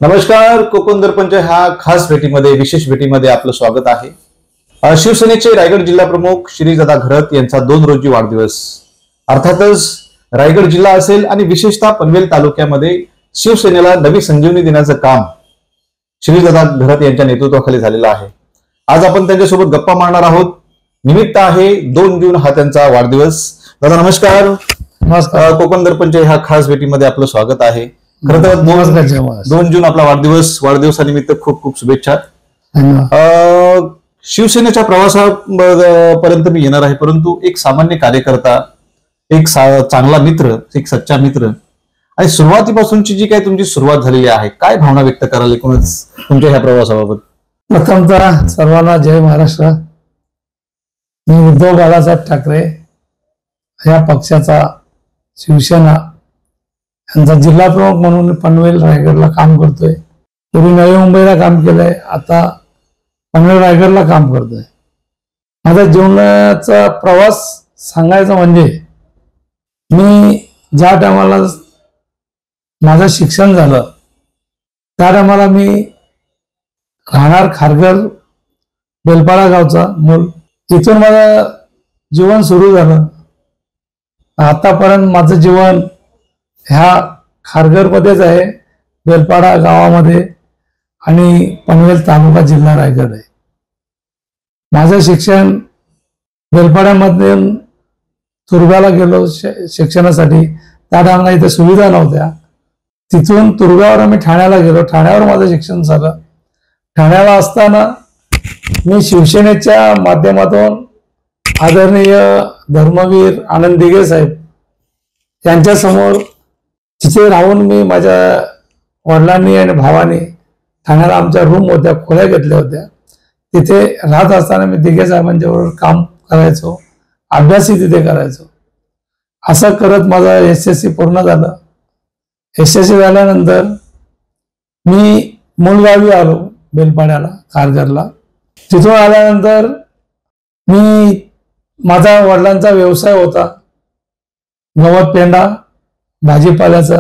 नमस्कार. कोकण दर्पणच्या ह्या खास भेटीमध्ये विशेष भेटीमध्ये आपलं स्वागत आहे. शिवसेनेचे रायगड जिल्हा प्रमुख श्रीदादा घरत यांचा 2 रोजी वाढदिवस. अर्थातच रायगड जिल्हा असेल आणि विशेषतः पनवेल तालुक्यामध्ये शिवसेनेला नवी संजीवनी देण्याचं काम श्रीदादा घरत यांच्या नेतृत्वाखाली झालेलं आहे. आज आपण त्यांच्यासोबत गप्पा मारणार आहोत. निमित्त आहे 2 जून हा त्यांचा वाढदिवस. दादा नमस्कार. नमस्कार. कोकण दर्पणच्या ह्या खास भेटीमध्ये आपलं स्वागत आहे. खरं तर 2 जून आपला वाढदिवस. वाढदिवसानिमित्त खूप खूप शुभेच्छा. शिवसेनेच्या प्रवासापर्यंत मी येणार आहे, परंतु एक सामान्य कार्यकर्ता, एक चांगला मित्र, एक सच्चा मित्र आणि सुरुवातीपासूनची जी काही तुमची सुरुवात झालेली आहे, काय भावना व्यक्त कराल एकूणच तुमच्या ह्या प्रवासाबाबत? प्रथमतः सर्वांना जय महाराष्ट्र. मी उद्धव बाळासाहेब ठाकरे या पक्षाचा, शिवसेना यांचा जिल्हा प्रमुख म्हणून पनवेल रायगडला काम करतोय. पूर्वी नवी मुंबईला काम केलंय, आता पनवेल रायगडला काम करतोय. माझा जीवनाचा प्रवास सांगायचा म्हणजे मी ज्या टायमाला माझं शिक्षण झालं त्या टायमाला मी राहणार खारघर बेलपाडा गावचा मूल. तिथून माझं जीवन सुरू झालं. आतापर्यंत माझं जीवन ह्या खारघरमध्येच आहे, बेलपाडा गावामध्ये, आणि पनवेल तालुका जिल्हा रायगड आहे. माझं शिक्षण बेलपाड्यामध्ये तुर्गाला गेलो शिक्षणासाठी. त्या टायमाला इथे सुविधा नव्हत्या. तिथून तुर्गावर आम्ही ठाण्याला गेलो. ठाण्यावर माझं शिक्षण झालं. ठाण्याला असताना मी शिवसेनेच्या माध्यमातून आदरणीय धर्मवीर आनंद दिघे साहेब यांच्यासमोर तिथे राहून मी माझ्या वडिलांनी आणि भावाने ठाण्याला आमच्या रूम होत्या, खोल्या घेतल्या होत्या. तिथे राहत असताना मी दिघे साहेबांच्या बरोबर काम करायचो, अभ्यासही तिथे करायचो. असं करत माझा SSC पूर्ण झालं. SSC झाल्यानंतर मी मूळगावी आलो, बेलपाड्याला, खारघरला. तिथून आल्यानंतर मी माझा वडिलांचा व्यवसाय होता, गवत पेंडा भाजीपाल्याचा.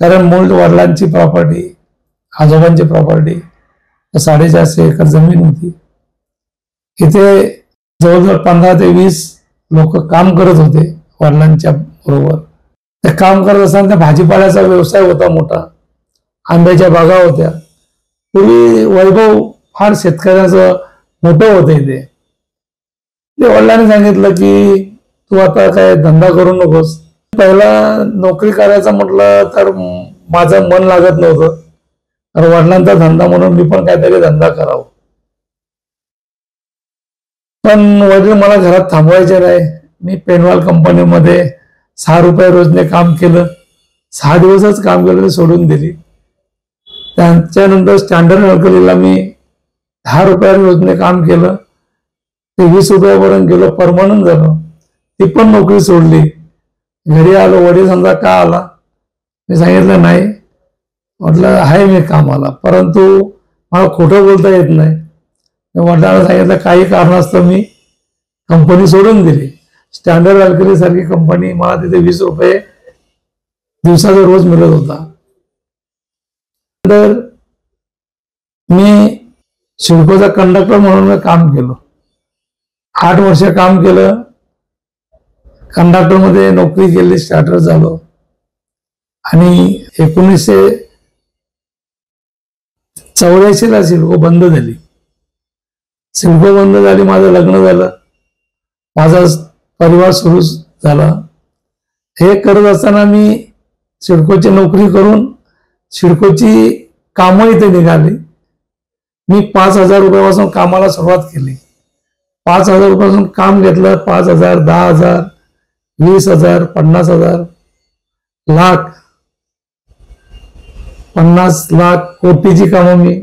कारण मूळ वडिलांची प्रॉपर्टी, आजोबांची प्रॉपर्टी 450 एकर जमीन होती. इथे जवळजवळ 15 ते 20 लोक काम करत होते वडिलांच्या बरोबर. ते काम करत असताना त्या भाजीपाल्याचा व्यवसाय होता मोठा. आंब्याच्या बागा होत्या. पूर्वी वैभव फार शेतकऱ्याचं मोठं होतं इथे. ते वडिलांनी सांगितलं की तू आता काय धंदा करू नकोस. पहिला नोकरी करायचा म्हटलं तर माझं मन लागत नव्हतं. तर वडिलांचा धंदा म्हणून मी पण काहीतरी धंदा करावा. पण वडील मला घरात थांबवायचे नाही. मी पेनवाल कंपनीमध्ये 6 रुपये रोजने काम केलं. 6 दिवसच काम केलं ते सोडून दिली. त्याच्यानंतर स्टँडर्ड अल्कलीला मी 10 रुपये रोजने काम केलं. ते 20 रुपयापर्यंत गेलो, परमनंट झालो. ती पण नोकरी सोडली. घरी आलो. वडील समजा का आला, मी सांगितलं नाही, म्हटलं आहे मी कामाला, परंतु मला खोटं बोलता येत नाही. मी वडिलांना सांगितलं काही कारणास्तव मी कंपनी सोडून दिली. स्टँडर्ड अल्कली सारखी कंपनी, मला तिथे 20 रुपये दिवसाचा रोज मिळत होता. तर मी सिडकोचा कंडक्टर म्हणून मी काम केलं. 8 वर्ष काम केलं. कंडक्टर मध्ये नोकरी केली, स्टार्टर झालो. आणि 1984 ला सिडको बंद झाली. सिडको बंद झाली, माझं लग्न झालं, माझा परिवार सुरू झाला. हे करत असताना मी सिडकोची नोकरी करून सिडकोची कामं इथे निघाली. मी 5,000 रुपयापासून कामाला सुरुवात केली. 5,000 रुपयापासून काम घेतलं. 5,000, 10,000, 20,000, 50,000, लाख, 50 लाख, कोटीची कामं मी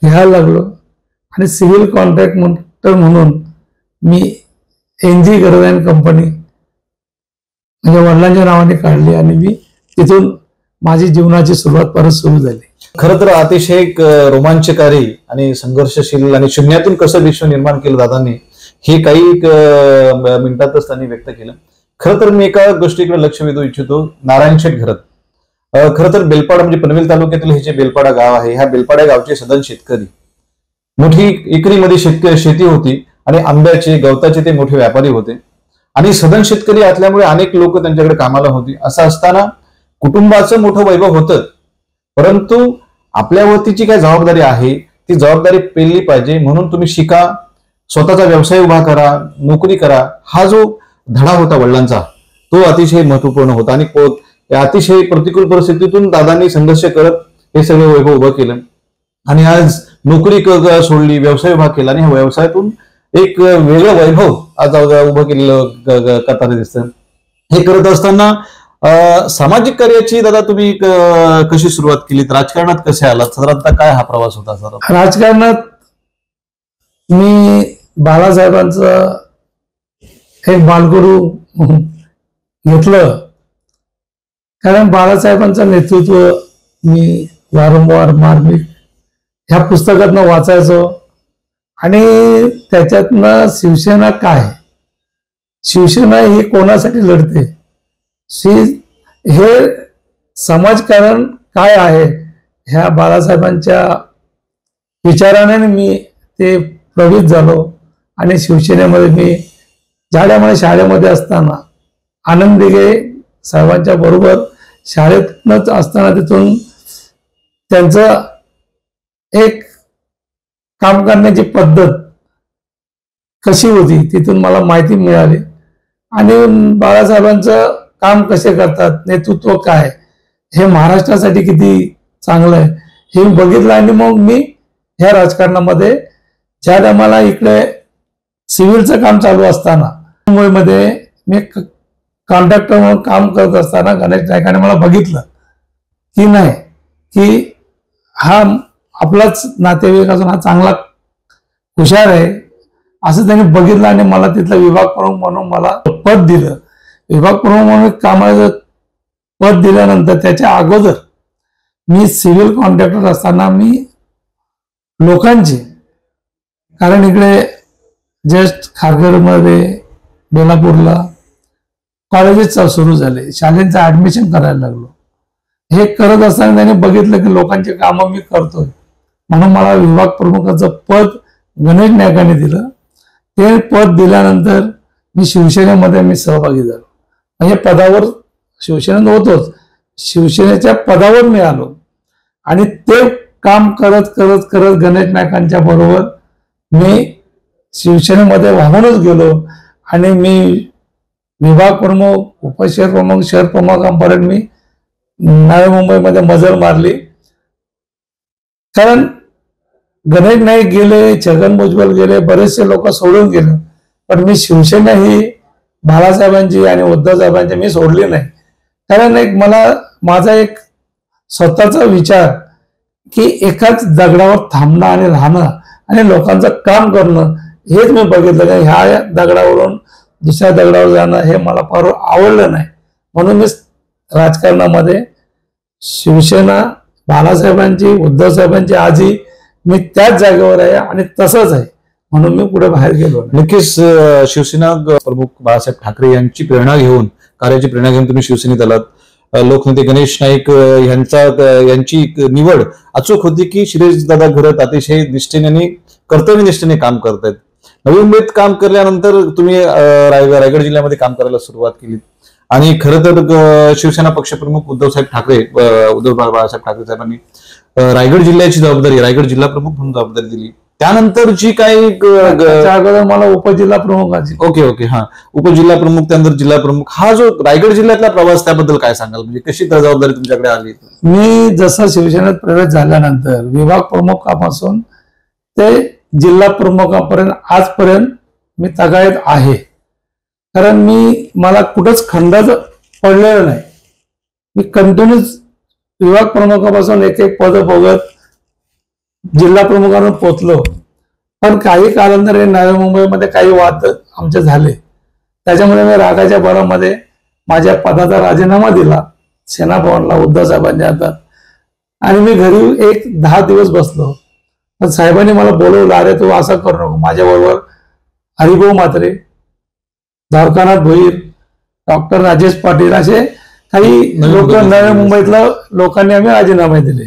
घ्यायला लागलो. आणि सिव्हिल कॉन्ट्रॅक्टर म्हणून मी NG गरदान कंपनी म्हणजे वडिलांच्या नावाने काढली आणि मी तिथून माझी जीवनाची सुरुवात परत सुरू झाली. खरं तर अतिशय एक रोमांचकारी आणि संघर्षशील आणि शून्यातून कसं विश्व निर्माण केलं दादांनी, हे काही मिनिटातच त्यांनी व्यक्त केलं. खरं तर मी एका गोष्टीकडे लक्ष वेधू इच्छितो. नारायण शेठ घरत खरं तर बेलपाडा म्हणजे पनवेल तालुक्यातील हे जे बेलपाडा गाव आहे, ह्या बेलपाडा गावचे सदन शेतकरी, मोठी एकरीमध्ये शेती होती आणि आंब्याचे गवताचे ते मोठे व्यापारी होते आणि सदन शेतकरी असल्यामुळे अनेक लोक त्यांच्याकडे कामाला होती. असं असताना कुटुंबाचं मोठं वैभव होतं, परंतु आपल्यावरतीची काय जबाबदारी आहे ती जबाबदारी पेलली पाहिजे. म्हणून तुम्ही शिका, स्वतःचा व्यवसाय उभा करा, नोकरी करा, हा जो धडा होता वडिलांचा तो अतिशय महत्वपूर्ण होता. आणि अतिशय प्रतिकूल परिस्थितीतून दादांनी संघर्ष करत हे सगळं वैभव उभं केलं आणि आज नोकरी सोडली, व्यवसाय उभा केला आणि ह्या व्यवसायातून एक वेगळं वैभव आज उभं केलेलं करताना दिसतं. हे करत असताना सामाजिक कार्याची दादा तुम्ही कशी सुरुवात केली, राजकारणात कसे आलात, साधारणतः काय हा प्रवास होता सर? राजकारणात मी बाळासाहेबांचं एक बालगुरू घेतलं, कारण बाळासाहेबांचं नेतृत्व मी वारंवार मार्मिक ह्या पुस्तकातनं वाचायचो आणि त्याच्यातनं शिवसेना काय, शिवसेना ही कोणासाठी लढते, हे समाजकारण काय आहे, ह्या बाळासाहेबांच्या विचाराने मी ते प्रवृत्त झालो. आणि शिवसेनेमध्ये मी ज्यामुळे शाळेमध्ये असताना आनंद दिघे साहेबांच्या बरोबर शाळेतच असताना तिथून त्यांचं एक काम करण्याची पद्धत कशी होती तिथून मला माहिती मिळाली आणि बाळासाहेबांचं काम कसे करतात, नेतृत्व काय, हे महाराष्ट्रासाठी किती चांगलं आहे हे मी बघितलं. आणि मग मी ह्या राजकारणामध्ये ज्या टायमाला इकडे सिव्हिलचं काम चालू असताना मुंबईमध्ये मी कॉन्ट्रॅक्टर म्हणून काम करत असताना गणेश नायकाने मला बघितलं की नाही की हा आपलाच नातेवाईक असून हा चांगला हुशार आहे असं त्यांनी बघितलं आणि मला तिथलं विभाग प्रमुख म्हणून मला पद दिलं. विभाग प्रमुख म्हणून कामाचं पद दिल्यानंतर त्याच्या अगोदर मी सिव्हिल कॉन्ट्रॅक्टर असताना मी लोकांची, कारण इकडे जस्ट खारघरमध्ये बेलापूरला कॉलेजेस सुरू झाले, शाळेचं ऍडमिशन करायला लागलो. हे करत असताना त्यांनी बघितलं की लोकांची कामं मी करतोय म्हणून मला विभाग प्रमुखाचं पद गणेश नायकाने दिलं. ते पद दिल्यानंतर मी शिवसेनेमध्ये मी सहभागी झालो. म्हणजे पदावर शिवसेनेत होतोच, शिवसेनेच्या पदावर मी आलो आणि ते काम करत करत करत गणेश नायकांच्या बरोबर मी शिवसेनेमध्ये वाहूनच गेलो आणि मी विभाग प्रमुख, उपशहर प्रमुख, शहर प्रमुखांपर्यंत मी नवी मुंबईमध्ये मजल मारली. कारण गणेश नाईक गेले, छगन भुजबळ गेले, बरेचसे लोक सोडून गेले, पण मी शिवसेना ही बाळासाहेबांची आणि उद्धव साहेबांची मी सोडली नाही. कारण एक मला माझा एक स्वतःचा विचार की एकाच दगडावर थांबणं आणि राहणं आणि लोकांचं काम करणं हेच मी बघितलं की ह्या दगडावरून दुसऱ्या दगडावर जाणं हे मला फार आवडलं नाही. म्हणून मी राजकारणामध्ये शिवसेना बाळासाहेबांची, उद्धव साहेबांची आजी मी त्याच जागेवर आहे आणि तसंच आहे म्हणून मी पुढे बाहेर गेलो. नक्कीच शिवसेना प्रमुख बाळासाहेब ठाकरे यांची प्रेरणा घेऊन, कार्याची प्रेरणा घेऊन तुम्ही शिवसेनेत आलात. लोकनेते गणेश नाईक यांची निवड अचूक होती की शिरीषदादा घरत अतिशय निष्ठेने आणि कर्तव्यनिष्ठेने काम करतायत. नवी मुंबईत काम केल्यानंतर तुम्ही रायगड जिल्ह्यामध्ये काम करायला सुरुवात केली आणि खरं तर शिवसेना पक्षप्रमुख उद्धव बाळासाहेब ठाकरे साहेबांनी रायगड जिल्ह्याची जबाबदारी, रायगड जिल्हा प्रमुख म्हणून जबाबदारी दिली. त्यानंतर जी काही अगोदर मला उपजिल्हा प्रमुखाची ओके हा उपजिल्हा प्रमुख, त्यानंतर जिल्हा प्रमुख, हा जो रायगड जिल्ह्यातला प्रवास त्याबद्दल काय सांगाल, म्हणजे कशी जबाबदारी तुमच्याकडे आली? मी जसं शिवसेनेत प्रवेश झाल्यानंतर विभाग प्रमुखापासून ते जिल्हा प्रमुखापर्यंत आजपर्यंत मी तगायत आहे. कारण मला कुठंच खंडाच पडलेलं नाही. मी कंटिन्यूच विभाग प्रमुखापासून एक एक पद बघत जिल्हा प्रमुखांवर पोचलो. पण काही कालांतर नवी मुंबईमध्ये काही वाद आमचे झाले, त्याच्यामुळे मी रागाच्या भरामध्ये माझ्या पदाचा राजीनामा दिला सेनाभवनला उद्धव साहेबांच्या हातात आणि मी घरी 10 दिवस बसलो. पण साहेबांनी मला बोलवलं, अरे तू असं करू नको. माझ्याबरोबर हरिभाऊ म्हात्रे, द्वारकानाथ भोईर, डॉक्टर राजेश पाटील असे काही लोक नव्या मुंबईतल्या लोकांनी आम्ही राजीनामे दिले,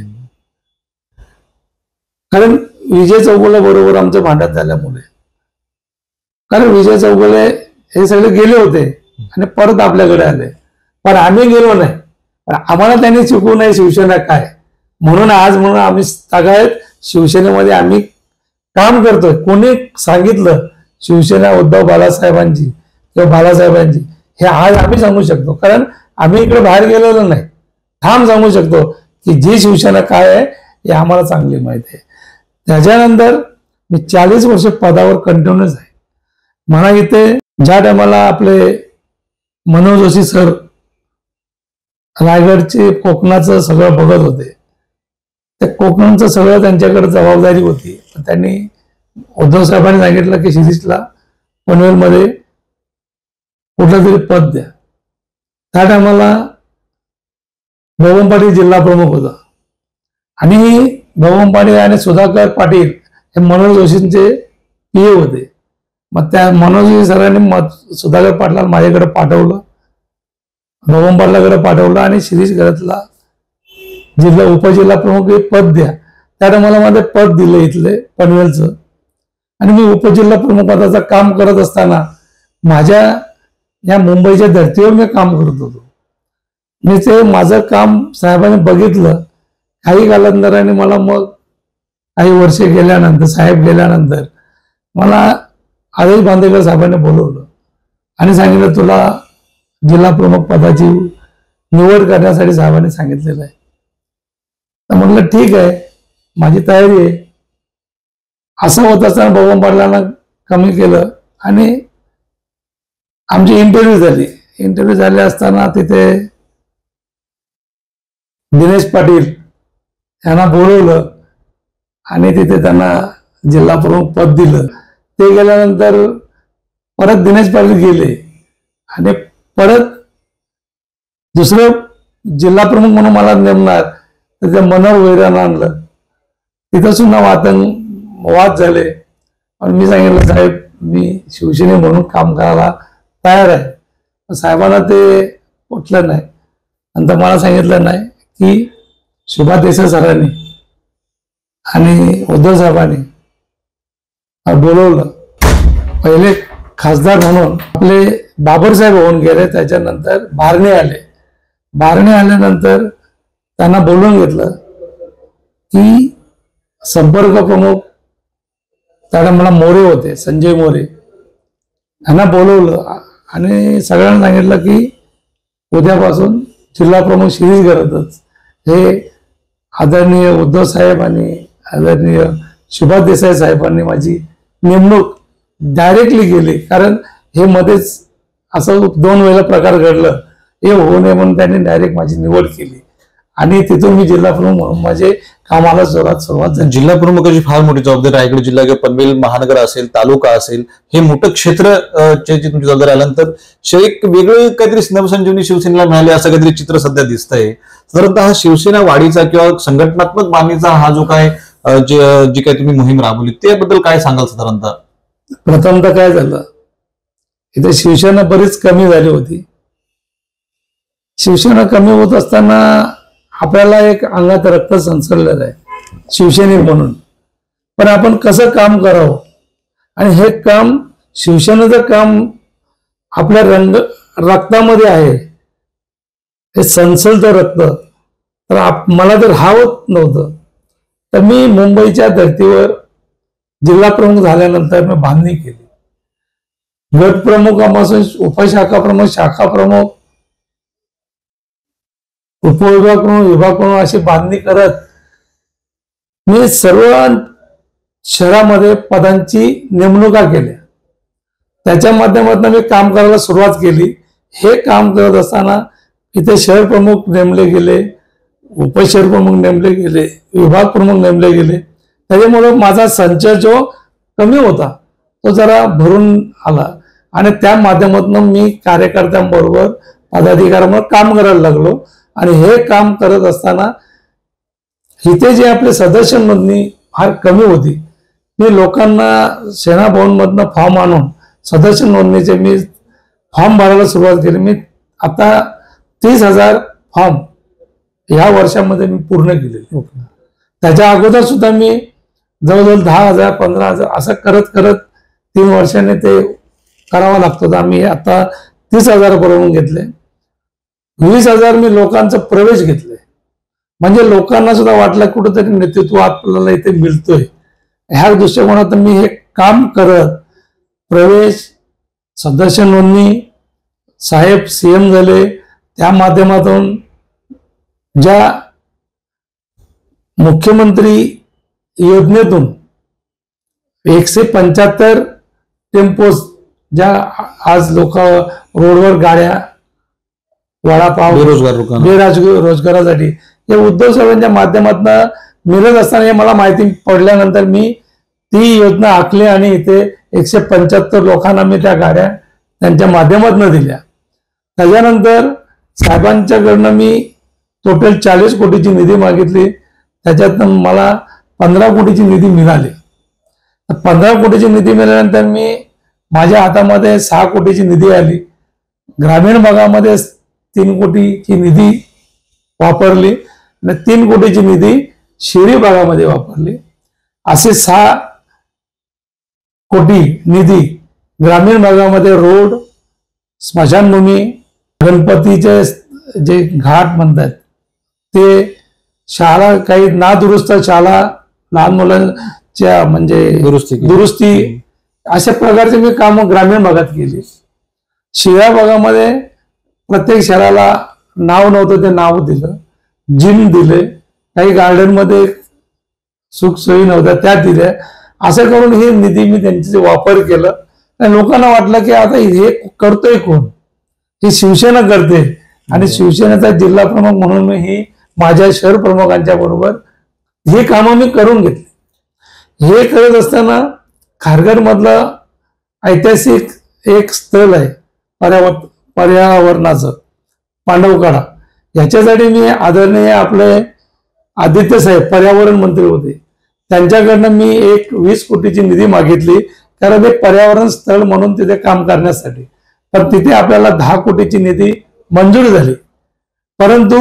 कारण विजय चौगुले बरोबर आमचं भांडण झाल्यामुळे. कारण विजय चौगुले हे सगळे गेले होते आणि परत आपल्याकडे आले, पण आम्ही गेलो नाही. आम्हाला त्यांनी शिकवू नये शिवसेना काय, म्हणून आम्ही सगळ्यात शिवसेनेमध्ये आम्ही काम करतोय. कोणी सांगितलं शिवसेना उद्धव बाळासाहेबांची किंवा बाळासाहेबांची, हे आज आम्ही सांगू शकतो, कारण आम्ही इकडे बाहेर गेलेलो नाही. ठाम सांगू शकतो की जी शिवसेना काय आहे हे आम्हाला चांगली माहिती आहे. त्याच्यानंतर मी 40 वर्ष पदावर कंटिन्यूस आहे. मला इथे ज्या टायमाला आपले मनोज जोशी सर रायगडचे कोकणाचं सगळं बघत होते, त्या कोकणाचं सगळं त्यांच्याकडे जबाबदारी होती. त्यांनी उद्धव साहेबांनी सांगितलं की शिरीषला पनवेलमध्ये कुठलं तरी पद द्या. त्या टायमाला बबन पाटील जिल्हा प्रमुख होता आणि बबन पाटील आणि सुधाकर पाटील हे मनोज जोशींचे पीए होते. मग त्या मनोज जोशी सरांनी सुधाकर पाटलाला माझ्याकडे पाठवलं, बबन पाटलाकडे पाठवलं आणि शिरीष घरातला जिल्हा उपजिल्हा प्रमुख हे पद द्या. त्या टायमाला माझं पद दिलं इथले पनवेलचं, आणि मी उपजिल्हा प्रमुख पदाचं काम करत असताना माझ्या या मुंबईच्या धर्तीवर मी काम करत होतो. मी ते माझं काम साहेबांनी बघितलं. काही कालांतराने मला मग काही वर्षे गेल्यानंतर साहेब गेल्यानंतर मला आदेश बांदेकर साहेबांनी बोलवलं आणि सांगितलं तुला जिल्हा प्रमुख पदाची निवड करण्यासाठी साहेबांनी सांगितलेलं आहे. तर म्हटलं ठीक आहे, माझी तयारी आहे. असं होत असताना बबन पाटलांना कमी केलं आणि आमची इंटरव्ह्यू झाली. इंटरव्ह्यू झाले असताना तिथे दिनेश पाटील यांना बोलवलं आणि तिथे त्यांना जिल्हा प्रमुख पद दिलं. ते गेल्यानंतर परत दिनेश पाटील गेले आणि परत दुसरं जिल्हा प्रमुख म्हणून मला नेमणार, तर त्या मनोहर वैरांना आणलं. तिथं सुद्धा वाद झाले. पण मी सांगितलं साहेब मी शिवसेने म्हणून काम करायला तयार आहे. साहेबांना ते पटलं नाही. नंतर मला सांगितलं नाही की सुभाष देसाई सरांनी आणि उद्धव साहेबांनी बोलवलं. पहिले खासदार म्हणून आपले बाबरसाहेब होऊन गेले, त्याच्यानंतर बारणे आले. बारणे आल्यानंतर त्यांना बोलवून घेतलं की संपर्क प्रमुख त्याला मला मोरे होते, संजय मोरे, यांना बोलवलं आणि सगळ्यांना सांगितलं की उद्यापासून जिल्हा प्रमुख शिरीष घरातच हे आदरणीय उद्धव साहेब आणि आदरणीय सुभाष देसाई साहेबांनी माझी नेमणूक डायरेक्टली केली. कारण हे मध्येच असं 2 वेळेला प्रकार घडलं, हे होऊ नये म्हणून त्यांनी डायरेक्ट माझी निवड केली आणि तिथून मी जिल्हा प्रमुख म्हणून माझे कामाला सुरुवात झाली. जिल्हा प्रमुखाची फार मोठी जबाबदारी रायगड जिल्हा किंवा पनवेल महानगर असेल, तालुका असेल, हे मोठं क्षेत्र जी तुमची जबाबदारी आल्यानंतर एक वेगळं काहीतरी नवसंजीवनी शिवसेनेला मिळाले असं काहीतरी चित्र सध्या दिसतंय. साधारणतः हा शिवसेना वाढीचा किंवा संघटनात्मक बांधणीचा हा जो काय जी काही तुम्ही मोहीम राबवली त्याबद्दल काय सांगाल? साधारणतः प्रथमतः काय झालं, इथे शिवसेना बरीच कमी झाली होती. शिवसेना कमी होत असताना आपल्याला एक अंगात रक्त संचरलेलं आहे शिवसैनिक म्हणून. पण आपण कसं काम करावं आणि हे काम शिवसेनेचं काम आपल्या रक्तामध्ये आहे, हे संचलतं रक्त. तर मला जर हवं नव्हतं तर मी मुंबईच्या धर्तीवर जिल्हा प्रमुख झाल्यानंतर मी बांधणी केली. गट प्रमुखापासून उपशाखा प्रमुख, शाखा प्रमुख, उपविभाग प्रमुख, विभाग प्रमुख अशी बांधणी करत मी सर्व शहरामध्ये पदांची नेमणुका केल्या. त्याच्या माध्यमातून मी काम करायला सुरुवात केली. हे काम करत असताना इथे शहर प्रमुख नेमले गेले, उपशहर प्रमुख नेमले गेले, विभाग प्रमुख नेमले गेले. त्याच्यामुळे माझा संच जो कमी होता तो जरा भरून आला आणि त्या माध्यमातून मी कार्यकर्त्यांबरोबर पदाधिकाऱ्यांबरोबर काम करायला लागलो. आणि हे काम करत असताना इथे जे आपले सदस्य नोंदणी फार कमी होती. मी लोकांना सेना भवनमधनं फॉर्म आणून सदस्य नोंदणीचे मी फॉर्म भरायला सुरुवात केली. मी आता 30,000 फॉर्म ह्या वर्षामध्ये मी पूर्ण केलेले. त्याच्या अगोदर सुद्धा मी जवळजवळ 10,000 15,000 असं करत करत 3 वर्षांनी ते करावं लागतं. तर आम्ही आता 30,000 करून घेतले. 20,000 मी लोकांचा प्रवेश घेतले. म्हणजे लोकांना सुद्धा वाटलं कुठंतरी नेतृत्व आपल्याला इथे मिळतोय. ह्या दृष्टिकोनातून मी हे काम करत प्रवेश, सदस्य नोंदणी, साहेब सीएम झाले त्या माध्यमातून ज्या मुख्यमंत्री योजनेतून 175 टेम्पोज ज्या आज लोक रोडवर गाड्या, वडापाव, रोजगारासाठी हे उद्धव साहेबांच्या माध्यमातून मिळत असताना हे मला माहिती पडल्यानंतर मी ती योजना आखली आणि इथे 175 लोकांना मी त्या गाड्या त्यांच्या माध्यमातून दिल्या. त्याच्यानंतर साहेबांच्याकडनं मी टोटल 40 कोटीची निधी मागितली. त्याच्यातनं मला 15 कोटीची निधी मिळाली. 15 कोटीची निधी मिळाल्यानंतर मी माझ्या हातामध्ये 6 कोटीची निधी आली. ग्रामीण भागामध्ये 3 कोटीची निधी वापरली आणि 3 कोटीची निधी शहरी भागामध्ये वापरली. असे 6 कोटी निधी ग्रामीण भागामध्ये रोड, स्मशानभूमी, गणपतीचे जे घाट म्हणतात ते, शाळा, काही नादुरुस्त शाळा, लहान मुलांच्या म्हणजे दुरुस्ती अशा प्रकारचे मी कामं ग्रामीण भागात केली. शहरी भागामध्ये प्रत्येक शहराला नाव नव्हतं ते नाव दिलं, जिम दिले, काही गार्डनमध्ये सुखसोयी नव्हत्या त्या दिल्या. असं करून हे निधी मी त्यांचे वापर केला आणि लोकांना वाटलं की आता हे करतोय कोण, हे शिवसेना करते. आणि शिवसेनेचा जिल्हा प्रमुख म्हणून मी ही माझ्या शहर प्रमुखांच्या बरोबर हे कामं मी करून घेतले. हे करत असताना खारघर मधलं ऐतिहासिक एक स्थळ आहे पर्यावरणाचं, पांडवकडा. याच्यासाठी मी आदरणीय आपले आदित्य साहेब पर्यावरण मंत्री होते, त्यांच्याकडनं मी 20 कोटीची निधी मागितली. कारण ते पर्यावरण स्थळ म्हणून तिथे काम करण्यासाठी. पण तिथे आपल्याला 10 कोटीची निधी मंजूर झाली. परंतु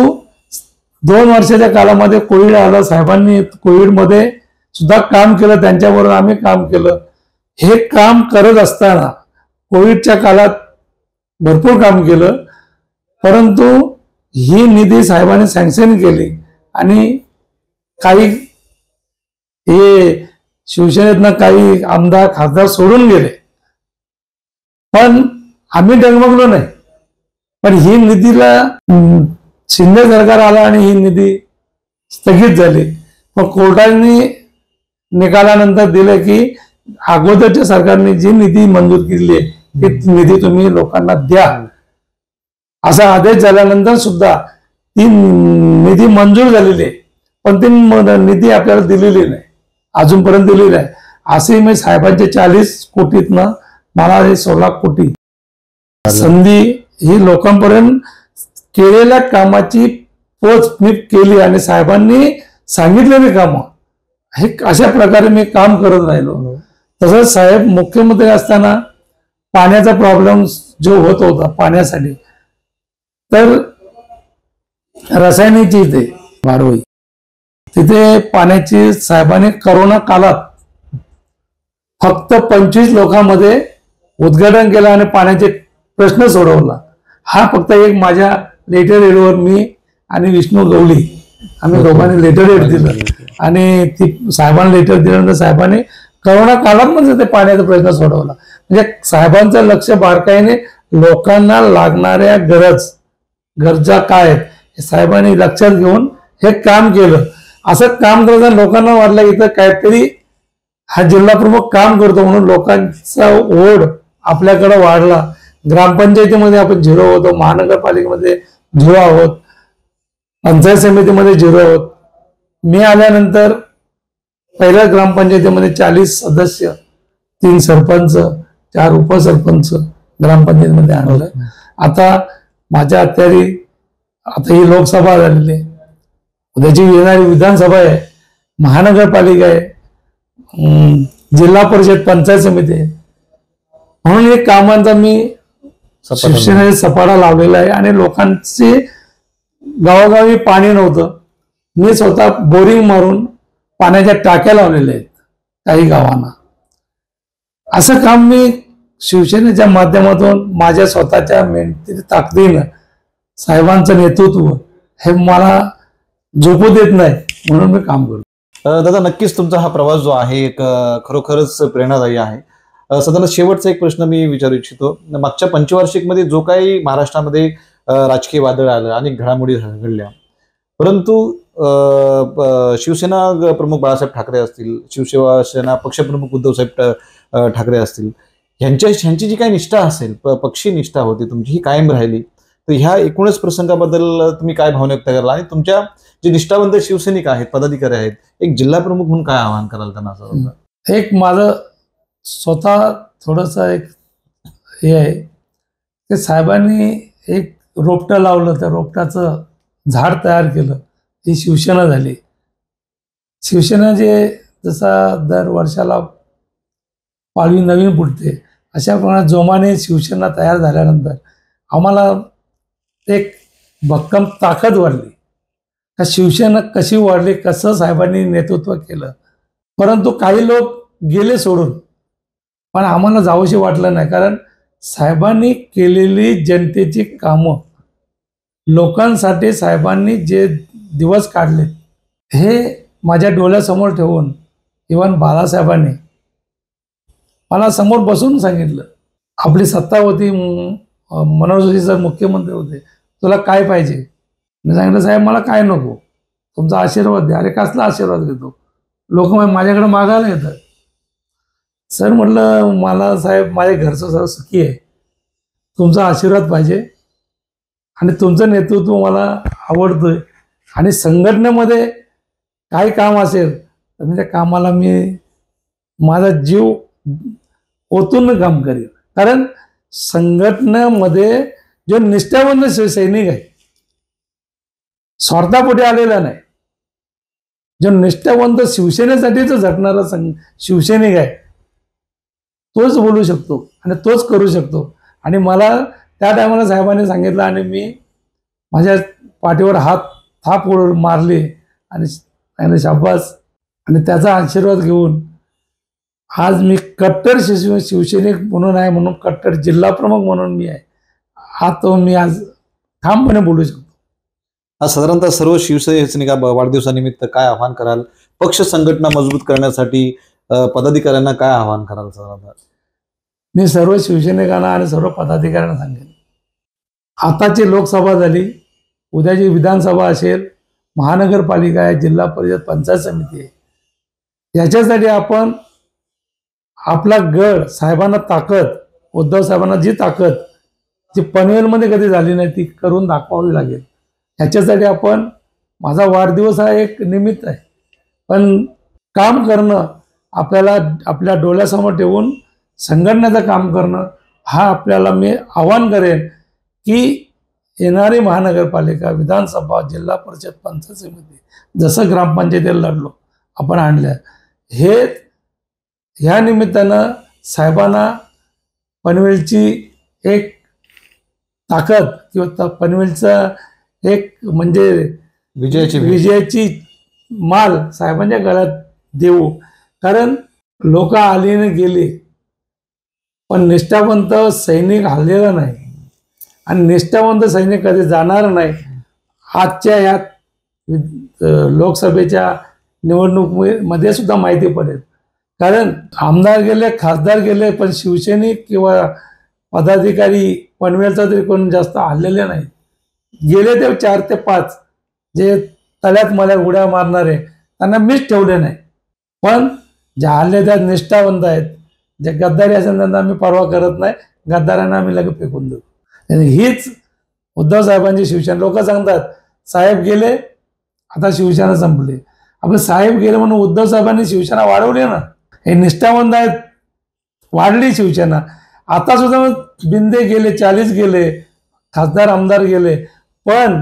2 वर्षाच्या काळामध्ये कोविड आलं. साहेबांनी कोविडमध्ये सुद्धा काम केलं, त्यांच्याबरोबर आम्ही काम केलं. हे काम करत असताना कोविडच्या काळात भरपूर काम केलं. परंतु ही निधी साहेबांनी सँक्शन केली आणि काही हे शिवसेनेतनं काही आमदार खासदार सोडून गेले. पण आम्ही डगमगलो नाही. पण ही निधीला शिंदे सरकार आला आणि ही निधी स्थगित झाली. मग कोर्टाने निकालानंतर दिलं की अगोदरच्या सरकारने जी निधी मंजूर केली आहे ती निधी तुम्ही लोकांना द्या. असा आदेश झाल्यानंतर सुद्धा ती निधी मंजूर झालेली आहे, पण ती निधी आपल्याला दिलेली नाही, अजूनपर्यंत दिलेली नाही. असे मी साहेबांचे 40 कोटीतनं मला हे 16 कोटी संधी ही लोकांपर्यंत केलेल्या कामाची पोच मी केली आणि साहेबांनी सांगितलेली कामं हे अशा प्रकारे मी काम करत राहिलो. तसंच साहेब मुख्यमंत्री असताना पाण्याचा प्रॉब्लेम जो होत होता पाण्यासाठी, तर रसायनाची इथे वाढवली, तिथे पाण्याची साहेबांनी करोना काळात फक्त 25 लोकांमध्ये उद्घाटन केलं आणि पाण्याचे प्रश्न सोडवला. हा फक्त एक माझ्या लेटर हेडवर मी आणि विष्णू गवळी आम्ही दोघांनी लेटर हेड दिलं आणि ती साहेबांना लेटर दिल्यानंतर साहेबांनी करोना काळात म्हणजे ते पाण्याचा प्रश्न सोडवला. म्हणजे साहेबांचं लक्ष बारकाईने लोकांना लागणाऱ्या गरजा काय आहेत हे साहेबांनी लक्षात घेऊन हे काम केलं. असं काम करताना लोकांना वाटलं इथं काहीतरी हा जिल्हा प्रमुख काम करतो म्हणून लोकांचा ओढ आपल्याकडे वाढला. ग्रामपंचायतीमध्ये आपण 0 होतो, महानगरपालिकेमध्ये 0 आहोत, पंचायत समितीमध्ये 0 आहोत. मी आल्यानंतर पहिल्या ग्रामपंचायतीमध्ये 40 सदस्य, 3 सरपंच, 4 उपसरपंच ग्रामपंचायतीमध्ये आणलं. आता माझ्या अत्यारी आता ही लोकसभा झालेली आहे, उद्याची येणारी विधानसभा आहे, महानगरपालिका आहे, जिल्हा परिषद, पंचायत समिती आहे. म्हणून हे कामांचा मी शिवसेनेचा सपाटा लावलेला आहे आणि लोकांचे गावोगावी पाणी नव्हतं. मी स्वतः बोरिंग मारून पाण्याच्या टाक्या लावलेल्या आहेत काही गावांना. असं काम मी शिवसेनेच्या माध्यमातून माझ्या स्वतःच्या मेहनती ताकदीनं साहेबांचं नेतृत्व हे मला झोपू देत नाही म्हणून मी काम करतो. दादा, नक्कीच तुमचा हा प्रवास जो आहे एक खरोखरच प्रेरणादायी आहे. सध्याला शेवटचा एक प्रश्न मी विचारू इच्छितो. मागच्या पंचवार्षिकमध्ये जो काही महाराष्ट्रामध्ये राजकीय वादळ आलं, अनेक घडामोडी घडल्या, परंतु शिवसेना प्रमुख बाळासाहेब ठाकरे असतील, शिवसेना पक्षप्रमुख उद्धवसाहेब ठाकरे असतील, ह्यांची जी काही निष्ठा असेल, पक्षी निष्ठा होती तुमची, ही कायम राहिली. तर ह्या एकूणच प्रसंगाबद्दल तुम्ही काय भावना व्यक्त कराल आणि तुमच्या जे निष्ठावंत शिवसैनिक आहेत, पदाधिकारी आहेत, एक जिल्हा प्रमुख म्हणून काय आवाहन कराल त्यांना? असं एक माझं स्वतः थोडस एक हे आहे की साहेबांनी एक रोपटं लावलं, त्या रोपटाचं झाड तयार केलं, ही शिवसेना झाली. शिवसेना जे जसा दर वर्षाला पाळी नवीन फुटते, अशा प्रमाणे जोमाने शिवसेना तयार झाल्यानंतर आम्हाला एक भक्कम ताकद वाढली. का शिवसेना कशी वाढली, कसं साहेबांनी नेतृत्व केलं. परंतु काही लोक गेले सोडून, पण आम्हाला जावंशी वाटलं नाही. कारण साहेबांनी केलेली जनतेची कामं, लोकांसाठी साहेबांनी जे दिवस काढले हे माझ्या डोळ्यासमोर ठेवून इव्हन बाळासाहेबांनी मला समोर बसून सांगितलं, आपली सत्ता होती, मनोहर जोशी सर मुख्यमंत्री होते, तुला काय पाहिजे? मी सांगितलं, साहेब मला काय नको, तुमचा आशीर्वाद द्या. अरे कसला आशीर्वाद घेतो, लोक माझ्याकडे मागायला येतात. सर म्हटलं, मला साहेब माझ्या घरचं सर्व सुखी आहे, तुमचा आशीर्वाद पाहिजे आणि तुमचं नेतृत्व मला आवडतंय. आणि संघटनेमध्ये काही काम असेल तर मी त्या कामाला माझा जीव ओतून काम करेन. कारण संघटनेमध्ये जो निष्ठावंत सैनिक आहे, स्वार्थापोटी आलेला नाही, जो निष्ठावंत शिवसेनेसाठीच झटणारा शिवसैनिक आहे, तोच बोलू शकतो आणि तोच करू शकतो. आणि मला त्या टायमाला साहेबांनी सांगितलं आणि मी माझ्या पाठीवर थाप मारली आणि शाबास. आणि त्याचा आशीर्वाद घेऊन आज मी कट्टर शिवसैनिक म्हणून आहे, म्हणून कट्टर जिल्हा प्रमुख म्हणून मी आहे, हा तो मी आज ठामपणे बोलू शकतो. आज साधारणतः सर्व शिवसैनिका वाढदिवसानिमित्त काय आवाहन कराल? पक्ष संघटना मजबूत करण्यासाठी पदाधिकाऱ्यांना काय आवाहन कराल? साधारणतः मी सर्व शिवसैनिकांना आणि सर्व पदाधिकाऱ्यांना सांगेन, आताची लोकसभा झाली, उद्याची विधानसभा असेल, महानगरपालिका आहे, जिल्हा परिषद, पंचायत समिती आहे, याच्यासाठी आपण आपला गड, साहेबांना ताकद, उद्धव साहेबांना जी ताकद जी पनवेलमध्ये कधी झाली नाही ती करून दाखवावी लागेल. ह्याच्यासाठी आपण, माझा वाढदिवस हा एक निमित्त आहे, पण काम करणं, आपल्याला आपल्या डोळ्यासमोर ठेवून संघटनेचं काम करणं, हा आपल्याला मी आवाहन करेन की येणारी महानगरपालिका, विधानसभा, जिल्हा परिषद, पंचायत समिती, जसं ग्रामपंचायतीला लढलो आपण आणल्या, ह्या निमित्तानं साहेबांना पनवेलची एक ताकद किंवा पनवेलचा एक म्हणजे विजयाची माल साहेबांच्या गळ्यात देऊ. कारण लोक आलीने गेले, पण निष्ठावंत सैनिक हरलेला नाही आणि निष्ठावंत सैनिक कधी जाणार नाही. आजच्या या लोकसभेच्या निवडणुकीमध्ये सुद्धा माहिती पडेल. कारण आमदार गेले, खासदार गेले, पण शिवसैनिक किंवा पदाधिकारी पनवेलचा तरी कोण जास्त हल्लेले नाही. गेले ते 4 ते 5 जे तळ्यात मला उड्या मारणारे, त्यांना मीच ठेवले नाही. पण जे हल्ले त्यात निष्ठावंत आहेत, जे गद्दारी असेल त्यांना आम्ही परवा करत नाही, गद्दारांना आम्ही लगेच फेकून देऊ. आणि हीच उद्धव साहेबांची शिवसेना. लोक सांगतात साहेब गेले आता शिवसेना संपली. आपण साहेब गेले म्हणून उद्धव साहेबांनी शिवसेना वाढवली ना, हे निष्ठावंत आहेत, वाढली शिवसेना. आता सुद्धा बिंदे गेले, 40 गेले, खासदार आमदार गेले, पण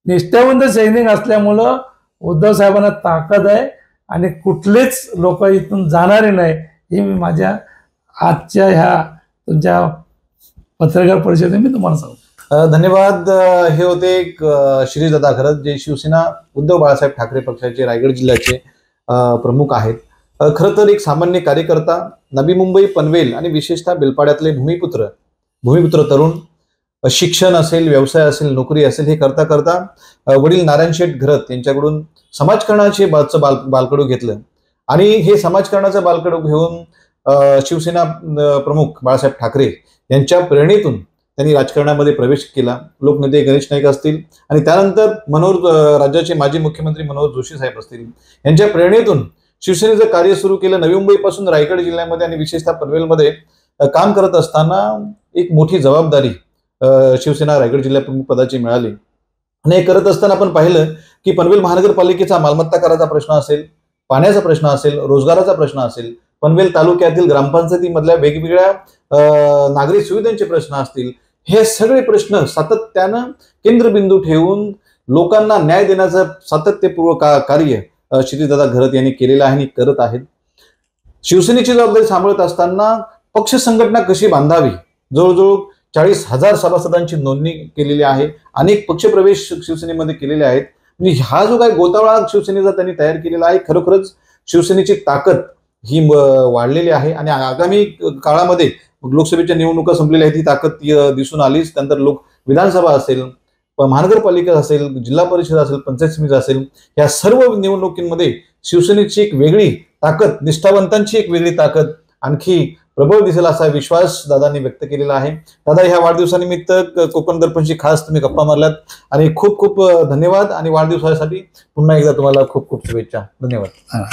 निष्ठावंत सैनिक असल्यामुळं उद्धव साहेबांना ताकद आहे आणि कुठलेच लोक इथून जाणारे नाही. हे मी माझ्या आजच्या ह्या तुमच्या पत्रकार परिषदेत मी तुम्हाला सांगतो. धन्यवाद. हे होते श्रीदादा घरत, जे शिवसेना उद्धव बाळासाहेब ठाकरे पक्षाचे रायगड जिल्ह्याचे प्रमुख आहेत. खरं तर एक सामान्य कार्यकर्ता, नवी मुंबई, पनवेल आणि विशेषतः बेलपाड्यातले भूमिपुत्र तरुण, शिक्षण असेल, व्यवसाय असेल, नोकरी असेल, हे करता करता वडील नारायण शेठ घरत यांच्याकडून समाजकारणाचे बालकडू घेतलं आणि हे समाजकारणाचं बालकडू घेऊन शिवसेना प्रमुख बाळासाहेब ठाकरे यांच्या प्रेरणेतून त्यांनी राजकारणामध्ये प्रवेश केला. लोकनेते गणेश नाईक असतील आणि त्यानंतर राज्याचे माजी मुख्यमंत्री मनोहर जोशी साहेब असतील, यांच्या प्रेरणेतून शिवसेनेचं कार्य सुरू केलं. नवी मुंबईपासून रायगड जिल्ह्यामध्ये आणि विशेषतः पनवेलमध्ये काम करत असताना एक मोठी जबाबदारी शिवसेना रायगड जिल्हा प्रमुख पदाची मिळाली. आणि हे करत असताना आपण पाहिलं की पनवेल महानगरपालिकेचा मालमत्ता कराचा प्रश्न असेल, पाण्याचा प्रश्न असेल, रोजगाराचा प्रश्न असेल, पनवेल तालुक्यातील ग्रामपंचायतीमधल्या वेगवेगळ्या नागरी सुविधांचे प्रश्न असतील, हे सगळे प्रश्न सातत्यानं केंद्रबिंदू ठेवून लोकांना न्याय देण्याचं सातत्यपूर्व कार्य श्रीदादा घरत यांनी केलेलं आहे आणि करत आहेत. शिवसेनेची जबाबदारी सांभाळत असताना पक्ष संघटना कशी बांधावी, जवळजवळ 40,000 सभासदांची नोंदणी केलेली आहे, अनेक पक्षप्रवेश शिवसेनेमध्ये केलेले आहेत. म्हणजे हा जो काही गोतावळा शिवसेनेचा त्यांनी तयार केलेला आहे, खरोखरच शिवसेनेची ताकद ही वाढलेली आहे आणि आगामी काळामध्ये लोकसभेच्या निवडणुका संपलेल्या आहेत, ही ताकद दिसून आलीच. त्यानंतर विधानसभा असेल, महानगरपालिका असेल, जिल्हा परिषद असेल, पंचायत समिती असेल, या सर्व निवडणुकीमध्ये शिवसेनेची एक वेगळी ताकद, निष्ठावंतांची एक वेगळी ताकद आणखी प्रबळ दिसेल असा विश्वास दादांनी व्यक्त केलेला आहे. दादा, ह्या वाढदिवसानिमित्त कोकण दर्पणशी खास तुम्ही गप्पा मारल्यात आणि खूप खूप धन्यवाद आणि वाढदिवसासाठी पुन्हा एकदा तुम्हाला खूप खूप शुभेच्छा. धन्यवाद.